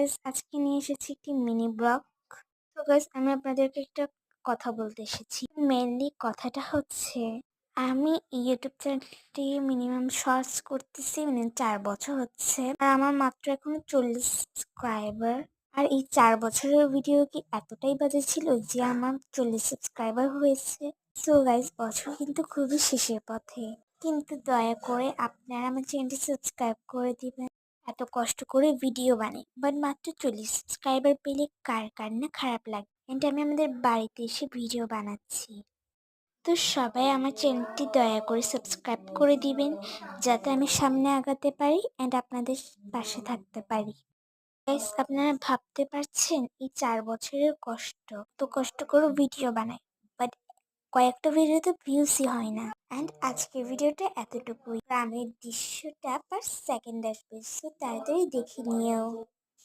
Guys, আজকে নিয়ে এসেছি একটি মিনি ব্লগ। তো গাইস, আমি আপনাদেরকে একটা কথা বলতে এসেছি। মেনলি কথাটা হচ্ছে, আমি ইউটিউব চ্যানেলটি মিনিমাম শর্টস করতেছি, 4 বছর হচ্ছে। আর আমার মাত্র এখনো 40 সাবস্ক্রাইবার। আর এই 4 বছরের ভিডিও কি এতটাই বাজে ছিল যে আমার 40 সাবস্ক্রাইবার হয়েছে? সো গাইস, বছর কিন্তু খুবই শেষের পথে। কিন্তু দয়া করে আপনারা আমার চ্যানেলটি সাবস্ক্রাইব করে দিবেন। এত কষ্ট করে ভিডিও বানাই, বাট মাত্র 40 সাবস্ক্রাইবার পেলে কার কার না খারাপ লাগে। এন্ড আমি আমাদের বাড়িতে এসে ভিডিও বানাচ্ছি। তো সবাই আমার চ্যানেলটি দয়া করে সাবস্ক্রাইব করে দিবেন, যাতে আমি সামনে আগাতে পারি এন্ড আপনাদের পাশে থাকতে পারি। গাইস, আপনারা ভাবতে পারছেন এই 4 বছরের কষ্ট, তো কষ্ট করে ভিডিও বানাই, বাট কয়েকটা ভিডিওতে ভিউসই হয় না। অ্যান্ড আজকের ভিডিওটা এতটুকুই। গ্রামের দৃশ্যটা পার সেকেন্ড আসবে, সো তাড়াতাড়ি দেখে নিও।